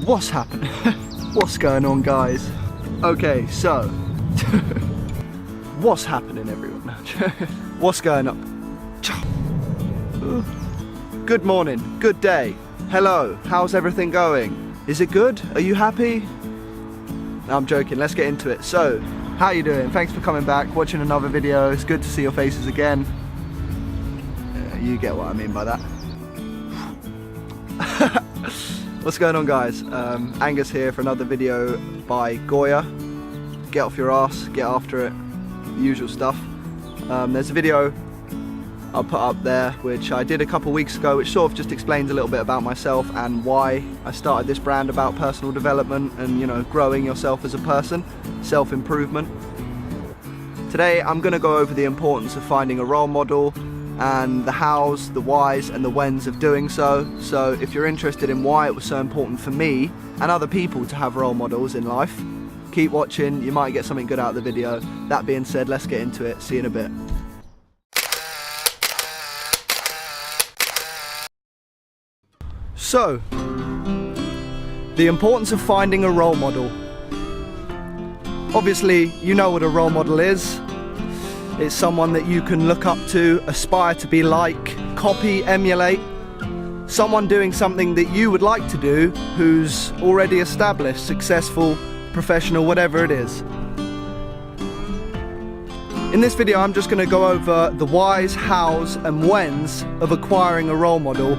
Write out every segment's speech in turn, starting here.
What's happening? What's going on, guys? Okay, so what's happening, everyone? What's going on? Good morning, good day, hello, how's everything going? Is it good? Are you happy? No, I'm joking, let's get into it. So, how you doing? Thanks for coming back, watching another video. It's good to see your faces again. You get what I mean by that. What's going on, guys? Angus here for another video by Goya. Get off your ass, get after it, the usual stuff. There's a video I'll put up there which I did a couple weeks ago, which sort of just explains a little bit about myself and why I started this brand about personal development and, you know, growing yourself as a person, self-improvement. Today I'm going to go over the importance of finding a role model and the hows, the whys and the whens of doing so. So if you're interested in why it was so important for me and other people to have role models in life, keep watching, you might get something good out of the video. That being said, let's get into it. See you in a bit. So, the importance of finding a role model. Obviously, you know what a role model is. It's someone that you can look up to, aspire to be like, copy, emulate. Someone doing something that you would like to do, who's already established, successful, professional, whatever it is. In this video, I'm just going to go over the whys, hows and whens of acquiring a role model,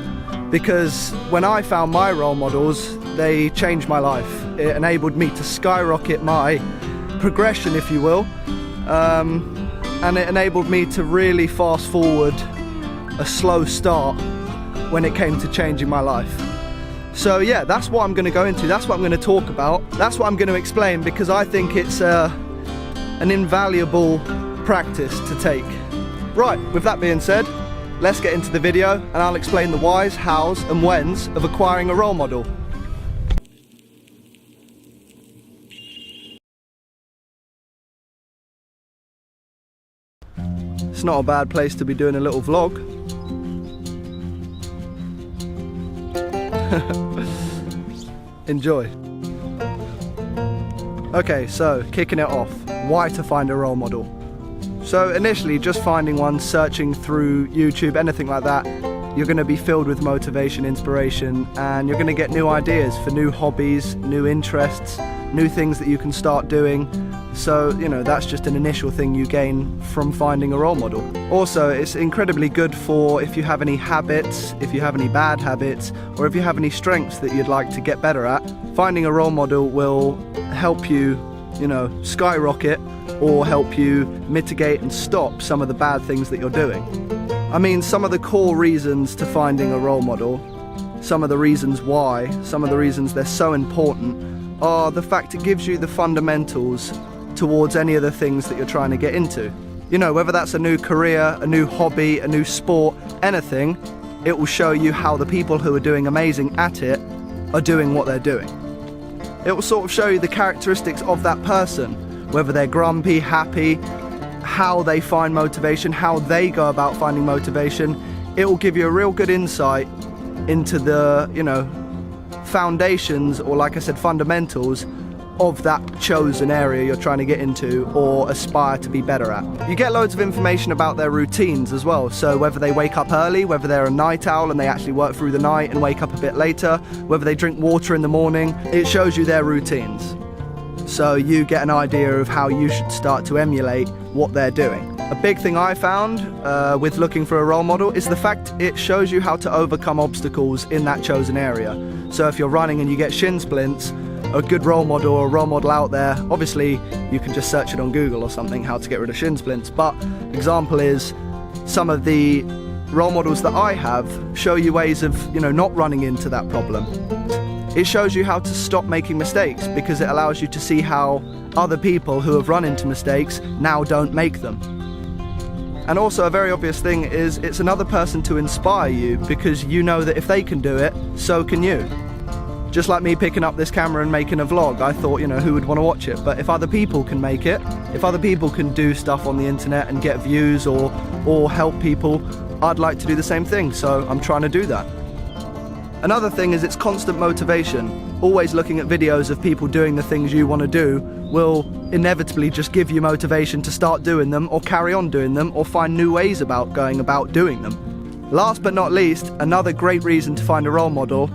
because when I found my role models, they changed my life. It enabled me to skyrocket my progression, if you will. And it enabled me to really fast forward a slow start when it came to changing my life. So yeah, that's what I'm going to go into, that's what I'm going to talk about, that's what I'm going to explain, because I think it's an invaluable practice to take. Right, with that being said, let's get into the video and I'll explain the whys, hows and whens of acquiring a role model. It's not a bad place to be doing a little vlog. Enjoy. Okay, so kicking it off, why to find a role model? So initially, just finding one, searching through YouTube, anything like that, you're going to be filled with motivation, inspiration, and you're going to get new ideas for new hobbies, new interests, new things that you can start doing. So, you know, that's just an initial thing you gain from finding a role model. Also, it's incredibly good for if you have any habits, if you have any bad habits, or if you have any strengths that you'd like to get better at. Finding a role model will help you, you know, skyrocket or help you mitigate and stop some of the bad things that you're doing. I mean, some of the core reasons to finding a role model, some of the reasons why, some of the reasons they're so important are the fact it gives you the fundamentals towards any of the things that you're trying to get into. You know, whether that's a new career, a new hobby, a new sport, anything, it will show you how the people who are doing amazing at it are doing what they're doing. It will sort of show you the characteristics of that person, whether they're grumpy, happy, how they find motivation, how they go about finding motivation. It will give you a real good insight into the, you know, foundations, or like I said, fundamentals of that chosen area you're trying to get into or aspire to be better at. You get loads of information about their routines as well, so whether they wake up early, whether they're a night owl and they actually work through the night and wake up a bit later, whether they drink water in the morning, it shows you their routines. So you get an idea of how you should start to emulate what they're doing. A big thing I found with looking for a role model is the fact it shows you how to overcome obstacles in that chosen area. So if you're running and you get shin splints, a good role model or a role model out there, obviously you can just search it on Google or something, how to get rid of shin splints, but example is some of the role models that I have show you ways of, you know, not running into that problem. It shows you how to stop making mistakes because it allows you to see how other people who have run into mistakes now don't make them. And also a very obvious thing is it's another person to inspire you, because you know that if they can do it, so can you. Just like me picking up this camera and making a vlog, I thought, you know, who would want to watch it? But if other people can make it, if other people can do stuff on the internet and get views or help people, I'd like to do the same thing, so I'm trying to do that. Another thing is it's constant motivation. always looking at videos of people doing the things you want to do will inevitably just give you motivation to start doing them, or carry on doing them, or find new ways about going about doing them. Last but not least, another great reason to find a role model,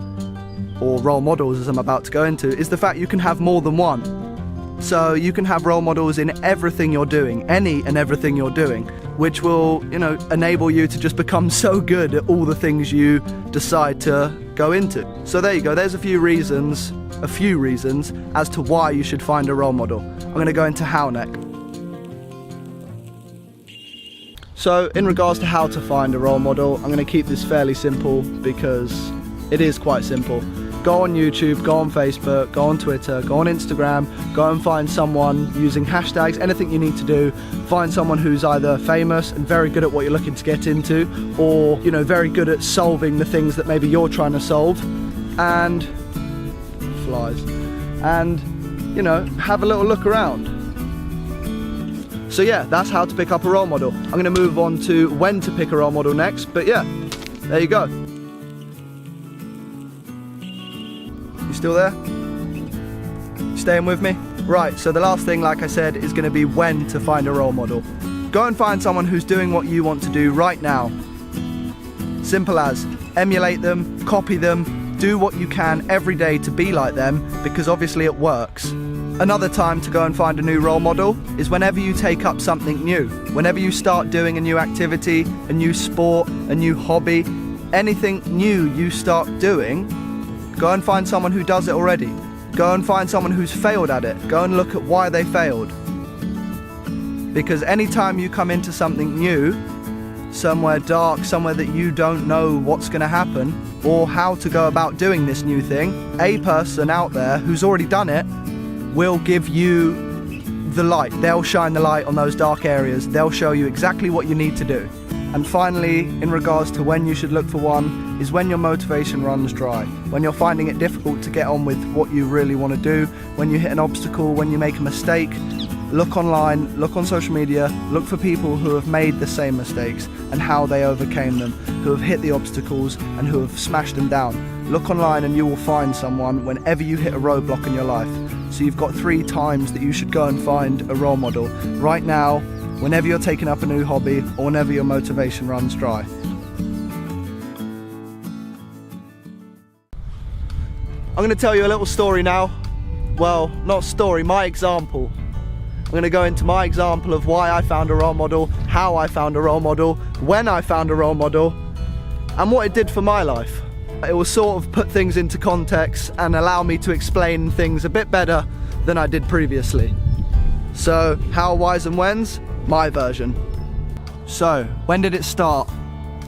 or role models as I'm about to go into, is the fact you can have more than one. So you can have role models in everything you're doing, any and everything you're doing, which will, enable you to just become so good at all the things you decide to go into. So there you go, there's a few reasons as to why you should find a role model. I'm going to go into how next. So in regards to how to find a role model, I'm going to keep this fairly simple because it is quite simple. Go on YouTube, go on Facebook, go on Twitter, go on Instagram, go and find someone using hashtags, anything you need to do. Find someone who's either famous and very good at what you're looking to get into, or, very good at solving the things that maybe you're trying to solve, and flies, and, have a little look around. So yeah, that's how to pick up a role model. I'm going to move on to when to pick a role model next, but yeah, there you go. You still there? Staying with me? Right, so the last thing, like I said, is going to be when to find a role model. Go and find someone who's doing what you want to do right now. Simple as, emulate them, copy them, do what you can every day to be like them, because obviously it works. Another time to go and find a new role model is whenever you take up something new. Whenever you start doing a new activity, a new sport, a new hobby, anything new you start doing, go and find someone who does it already. Go and find someone who's failed at it. Go and look at why they failed. Because anytime you come into something new, somewhere dark, somewhere that you don't know what's going to happen or how to go about doing this new thing, a person out there who's already done it will give you the light. They'll shine the light on those dark areas. They'll show you exactly what you need to do. And finally, in regards to when you should look for one, is when your motivation runs dry. When you're finding it difficult to get on with what you really want to do, when you hit an obstacle, when you make a mistake, look online, look on social media, look for people who have made the same mistakes and how they overcame them, who have hit the obstacles and who have smashed them down. Look online and you will find someone whenever you hit a roadblock in your life. So you've got 3 times that you should go and find a role model. Right now, whenever you're taking up a new hobby or whenever your motivation runs dry. I'm going to tell you a little story now. Well, not story, my example. I'm going to go into my example of why I found a role model, how I found a role model, when I found a role model, and what it did for my life. It will sort of put things into context and allow me to explain things a bit better than I did previously. So, how, whys and whens? My version. So, when did it start?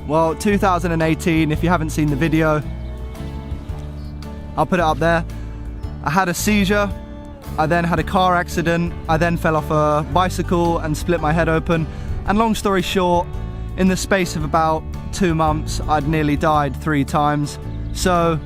Well, 2018, if you haven't seen the video, I'll put it up there. I had a seizure, I then had a car accident, I then fell off a bicycle and split my head open, and long story short, in the space of about 2 months, I'd nearly died 3 times. So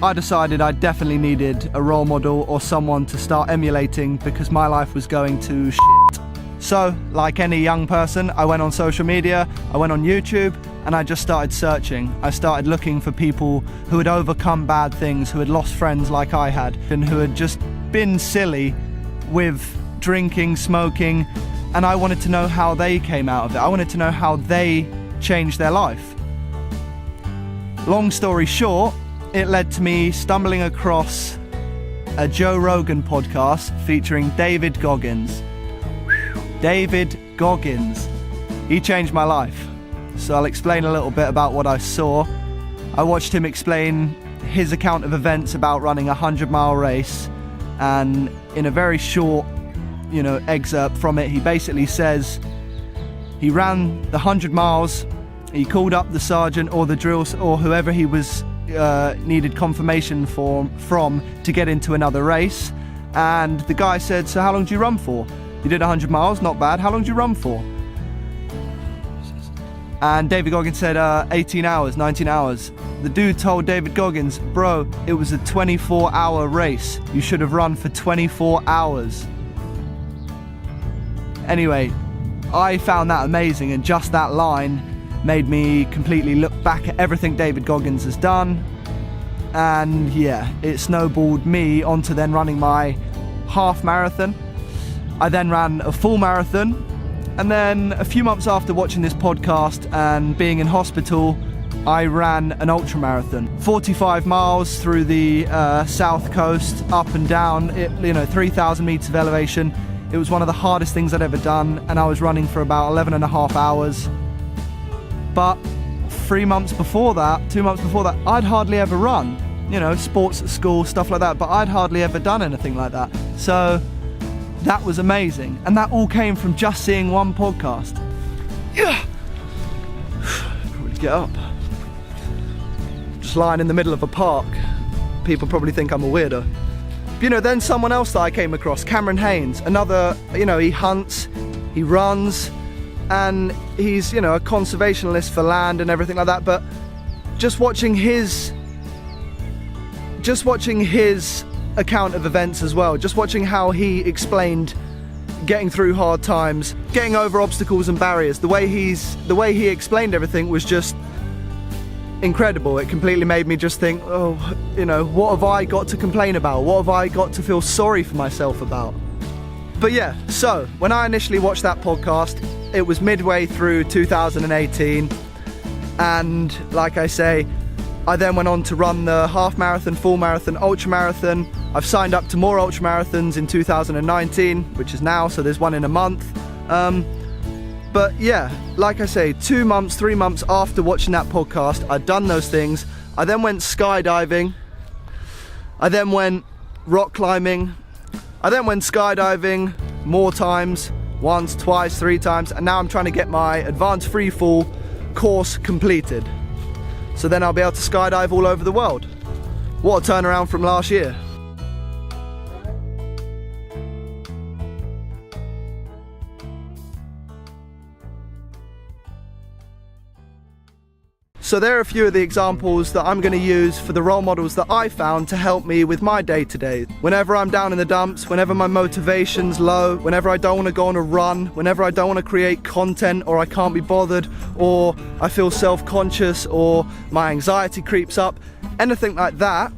I decided I definitely needed a role model or someone to start emulating because my life was going to shit. So, like any young person, I went on social media, I went on YouTube, and I just started searching. I started looking for people who had overcome bad things, who had lost friends like I had, and who had just been silly with drinking, smoking, and I wanted to know how they came out of it. I wanted to know how they changed their life. Long story short, it led to me stumbling across a Joe Rogan podcast featuring David Goggins. David Goggins. He changed my life. So I'll explain a little bit about what I saw. I watched him explain his account of events about running a 100-mile race, and in a very short, excerpt from it, he basically says he ran the 100 miles, he called up the sergeant or the drill or whoever he was needed confirmation from to get into another race, and the guy said, "So how long do you run for?" "You did 100 miles, not bad. How long do you run for?" And David Goggins said 18 hours, 19 hours. The dude told David Goggins, "Bro, it was a 24-hour race. You should have run for 24 hours. Anyway, I found that amazing, and just that line made me completely look back at everything David Goggins has done, and yeah, it snowballed me onto then running my half marathon. I then ran a full marathon, and then a few months after watching this podcast and being in hospital, I ran an ultra marathon, 45 miles through the south coast, up and down, 3,000 meters of elevation. It was one of the hardest things I'd ever done, and I was running for about 11 and a half hours. But 2 months before that, I'd hardly ever run. Sports at school, stuff like that, but I'd hardly ever done anything like that. So that was amazing. And that all came from just seeing one podcast. Yeah. Probably get up. Just lying in the middle of a park. People probably think I'm a weirdo. Then someone else that I came across, Cameron Haynes, another, he hunts, he runs, and he's, a conservationalist for land and everything like that, but just watching his account of events as well, just watching how he explained getting through hard times, getting over obstacles and barriers, the way he explained everything was just incredible. It completely made me just think, what have I got to complain about? What have I got to feel sorry for myself about? But yeah, so when I initially watched that podcast, it was midway through 2018, and like I say, I then went on to run the half marathon, full marathon, ultra marathon. I've signed up to more ultra marathons in 2019, which is now, so there's one in a month. But yeah, like I say, 2 months, 3 months after watching that podcast, I'd done those things. I then went skydiving. I then went rock climbing. I then went skydiving more times, once, twice, 3 times, and now I'm trying to get my advanced free fall course completed. So then I'll be able to skydive all over the world. What a turnaround from last year. So there are a few of the examples that I'm going to use for the role models that I found to help me with my day-to-day. Whenever I'm down in the dumps, whenever my motivation's low, whenever I don't want to go on a run, whenever I don't want to create content, or I can't be bothered, or I feel self-conscious, or my anxiety creeps up, anything like that,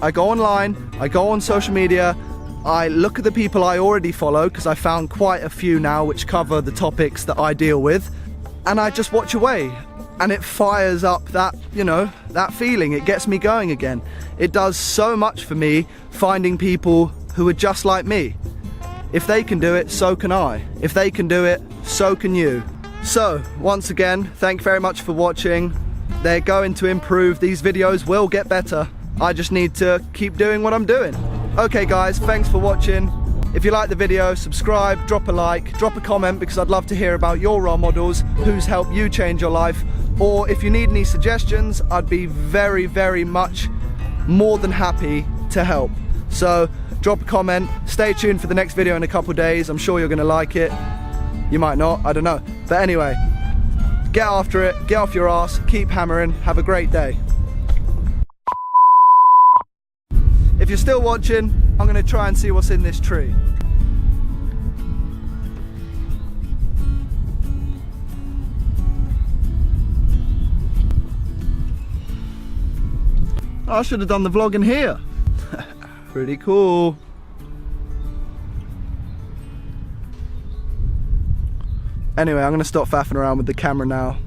I go online, I go on social media, I look at the people I already follow, because I found quite a few now which cover the topics that I deal with, and I just watch away. And it fires up that, that feeling. It gets me going again. It does so much for me finding people who are just like me. If they can do it, so can I. If they can do it, so can you. So, once again, thank you very much for watching. They're going to improve. These videos will get better. I just need to keep doing what I'm doing. Okay guys, thanks for watching. If you like the video, subscribe, drop a like, drop a comment, because I'd love to hear about your role models, who's helped you change your life. Or if you need any suggestions, I'd be very, very much more than happy to help. So drop a comment, stay tuned for the next video in a couple days. I'm sure you're gonna like it. You might not, I don't know. But anyway, get after it, get off your ass, keep hammering, have a great day. If you're still watching, I'm gonna try and see what's in this tree. I should have done the vlog in here. Pretty cool. Anyway, I'm gonna stop faffing around with the camera now.